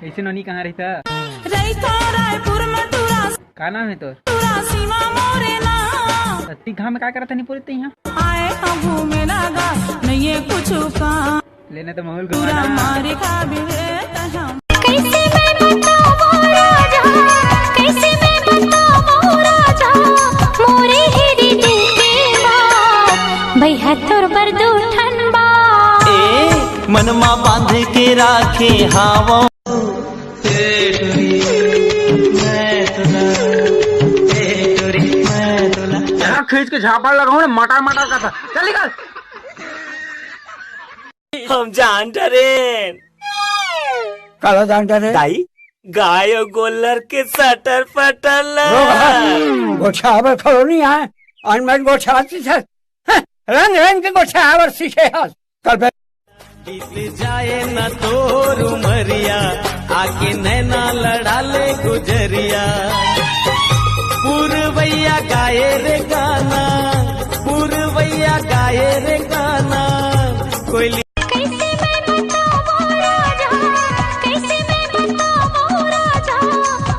कैसे नोनी कहाँ रहता? रायपुर में तुरा का नाम है तोर? सीमा मोरे ना सत्ती घाम में का करता नहीं पूरे यहाँ? आए हम घूमे लगा नहीं है कुछ का लेने तो माहौल पूरा मारे का भी कैसे मैं बताऊं राजा, कैसे मैं बताऊं राजा, मोरे हेरी दिल के बात भैया तोर बरदू ठनबा ए मनमा बांध के राखे हावा खींच के झापड़ लगाऊं ना मटा मटा का था। चल निकल। हम जान डरे काला जान डरे ताई गाय और गोलर के सटर पटल गोछावर खड़ो नहीं है अनमत गोछाती है रंग रंग के गोछावर सीखे हाथ कल बीत जाए न तोर उमरिया आके नैना लड़ा ले गुजरिया पूर्वैया गाये रे गाना पूर्वैया गाये रे गाना कोई कैसे मैं बताऊं राजा, कैसे मैं बताऊं राजा,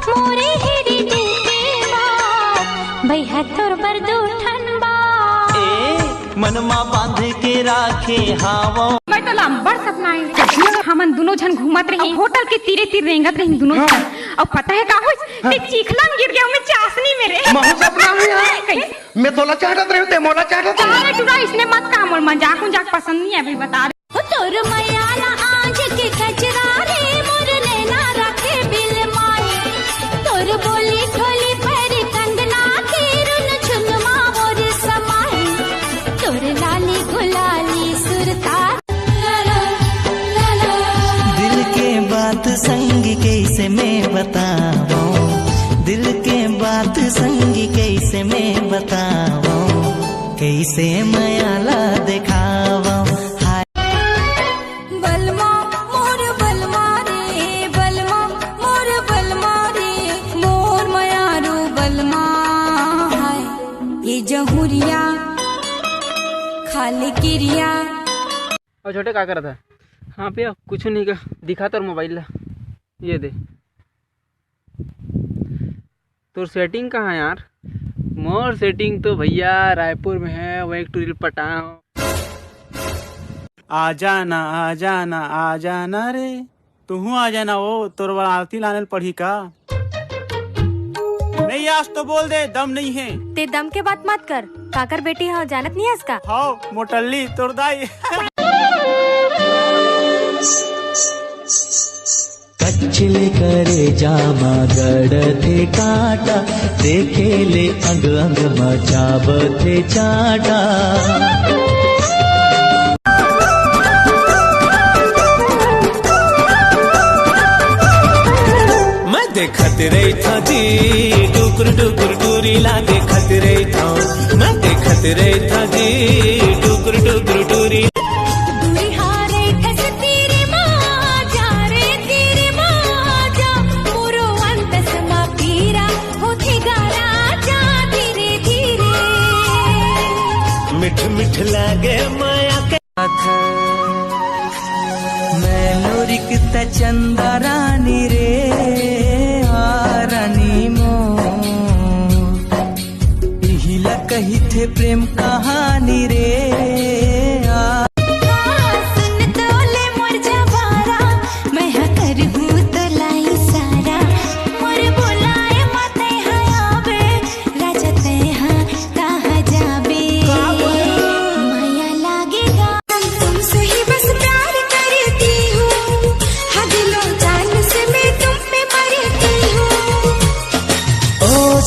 मोरे हेरी दिल के बात भैया तोर बरदू ठनबा ए मनमा बांध के राखे हावा मैं तो लंबड़ सपना है हमन दोनों जन घूमत रही होटल के तीरे तीर रेंगत रही दोनों जन और पता है का हो ते चीखलन गिर गया मैं चासनी मेरे महू सपना है मैं तोला चाहत रहे ते मोला चाहत अरे टुरा इसने मत का मोर मजाक मजाक पसंद नहीं है भाई बता दे तोर मयाला आज के कचरा रे मोर नैना रखे बिल माई तोर बोली ठोली पर कंगना के रुन झुनमा मोर समाई तोर लाली गुलाली सुरता दिल के बात संग कैसे मैं बताऊं दिल के बात संग कैसे मैं बताऊं कैसे मयाला दिखावा बलमा मोर बलमा रे बलमा मोर बलमा रे मोर मयारू बलमा है ये जहुरिया खाली किरिया। और छोटे का कर था? हाँ पे कुछ नहीं का दिखा तो मोबाइल ला ये दे तो सेटिंग कहाँ है यार? मोर सेटिंग तो भैया रायपुर में है वो एक टूरिल पटा आ जाना रे तू आ जाना वो तोर आरती लाने पढ़ी का नहीं आज तो बोल दे दम नहीं है ते दम के बात मत कर काकर बेटी हाँ जानत नहीं है इसका हाँ मोटल्ली तोर दाई कचले करे जामा गड़ थे काटा देखे ले अंग अंग मचाब थे चाटा मैं देखत रही था जी डुकुर डुकुर डूरीला देखत रही था मैं देखत रही था जी डुकुर डुकुर डूरी मिठ मिठ लागे माया के मैं लोरिक त चंदा रानी रे रानी मो हिला कही थे प्रेम कहानी रे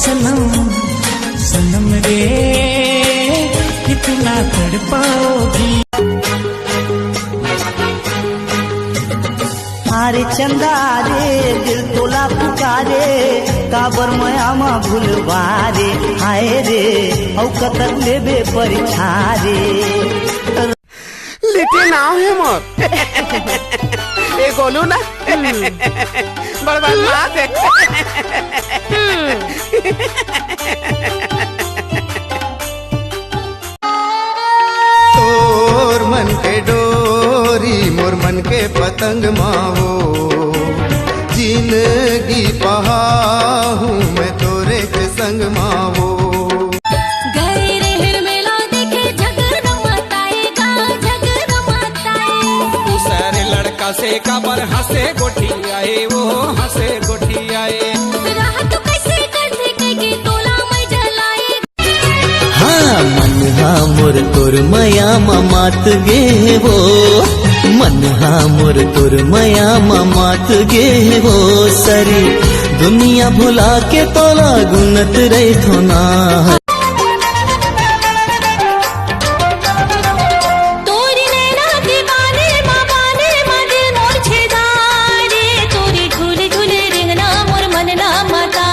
सनम सनम रे कितना तड़पाओगी अरे चंदा रे दिल तोला पुकारे काबर मयामा भूलवारे हाय रे औ कतक लेबे परीक्षा रे लेटे नाव है मोर ए गोलू ना बड़बड़ बात है तोर मन के डोरी मोर मन के पतंग मावो गोठी आए वो हंसे गोठी आए। राहत कैसे करते के तोला मैं जलाए। हाँ मन हा मोर तोर मया मात गे वो, मन हा मोर तोर मया मात गे वो, सरी दुनिया भुला के तोला गुनत रही थोना। तोरी नैना दीवाने माबाने मदिल मोर छेदारे, तोरी झूले झूले रिंगना मोर मन ना माता।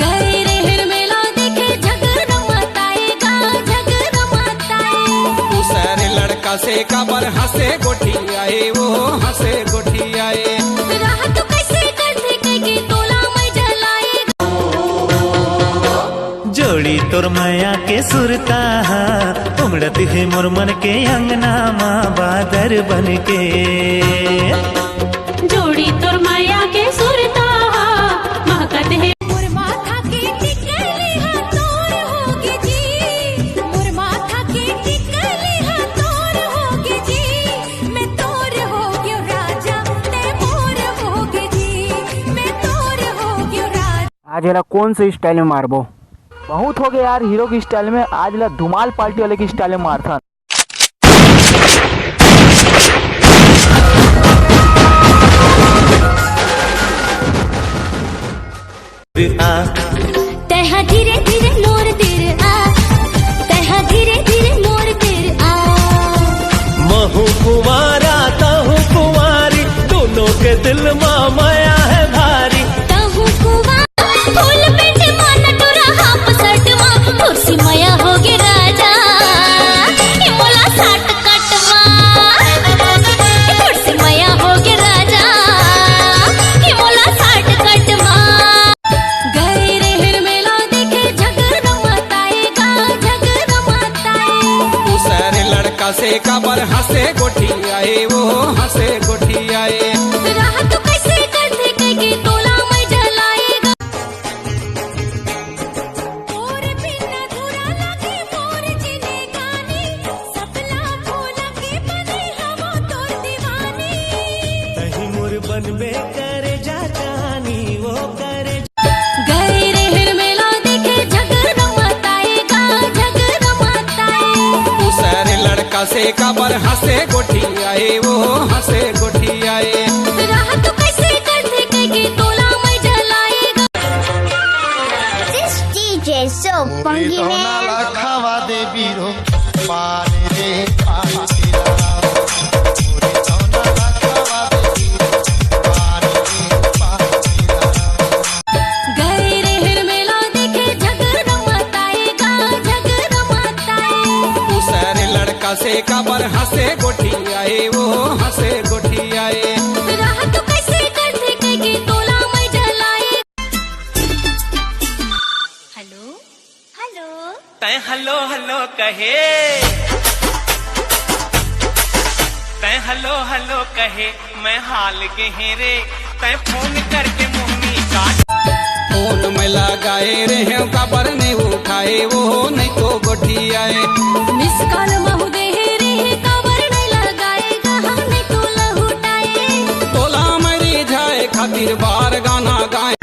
गए रे हिर मेला देखे झगड़ मताएगा, झगड़ मताए। दूसरे लड़का से काबर हंसे गोठी आए वो हंसे गोठी आए। राहत कैसे करते के तोला मैं जलाए। जोड़ी तोर माया के सुरता उमड़त है मोर मन के अंगना माँ बादर बन के। जोड़ी तोर माया के सुरता महकत है। मोर माथा के टिकली हा तोर होगे जी, मोर माथा के टिकली हा तोर होगे जी। मैं तोर होगे राजा ते मोर होगे जी, मैं तोर होगे राजा। आज जरा कौन से स्टाइल में मारबो? बहुत हो गया यार हीरो की स्टाइल में, आज ला धुमाल पार्टी वाले की स्टाइल में मारता। तहा धीरे धीरे मोर तेर आ, तहा धीरे धीरे मोर तेर आ। महू कुमारा तहु कुमारी दोनों के दिल माँ माया है भारी। तहु कुवा फूल पेंट मान टोरा हाफ शर्ट मा, कुर्सी माया होगे राजा ये मोला साट कटवा। कुर्सी माया होगे राजा ये मोला साट कटवा। गए रे हिर मेला देखे झगड़ मताएगा, झगड़ मताए। दूसरे लड़का से काबर हंसे गोठी आए वो हंसे गोठी आए। राहत कैसे करते के तोला मैं जलाएगा। और बिन अधूरा लगे मोर जिने गानी, सपना भूला के बने हम तोर दीवानी। तही मोर बनबे करे जा जानी वो करे। गए रे हिर मेला देखे झगड़ मताएगा, झगड़ मताए। दूसरे लड़का से काबर हंसे गोठी आए वो हंसे गोठी आए। राहत कैसे करते के तोला मैं जलाएगा। This DJ is so funky man. खावा दे बीरो पानी रे पानी तेरा, पूरी सोना खावा दे बीरो पानी रे पानी तेरा। गए रे हिर मेला देखे झगड़ मताएगा, झगड़ मताए। दूसरे लड़का से काबर हंसे गोठी आए वो हंसे गोठी आए। राहत कैसे करते के तोला मैं जलाए। हेलो हेलो तय हलो हलो कहे, तय हलो हलो कहे मैं हाल गहरे, तय फोन करके मुहनी काट। फोन में लगाए रहे काबर नहीं उठाए वो नहीं तो गोठी आए। मिस कॉल महु दे रे कवर नहीं लगाएगा, हम नहीं तो लहुटाए। तोला मरी जाए खातिर बार गाना गाए।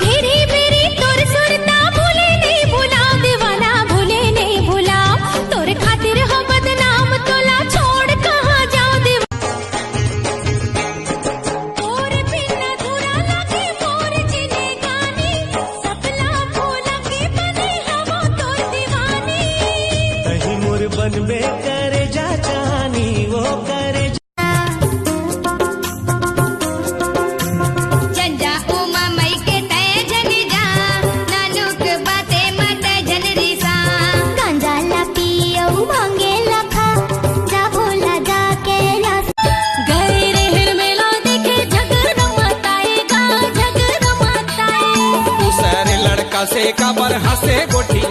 फिरी फिरी तोर सुरता भूले नहीं भुला, दीवाना भूले नहीं भुला। तोर खातिर हो बदनाम तोला छोड़ कहाँ जाओ दीवाना। और बिन अधूरा लगे मोर जिने गानी, सपना भूला के बने हम तोर दीवानी। तही मोर बनबे करे जा जानी वो करे। जंजा उमा मई के तय जन जा, नानुक बाते मत जन रिसा। गांजा ला पियो भांगे लखा, जा भोला जा के रस। गए रे हिर मेला देखे झगड़ मताएगा, झगड़ मताए। दूसरे लड़का से काबर हंसे गोठी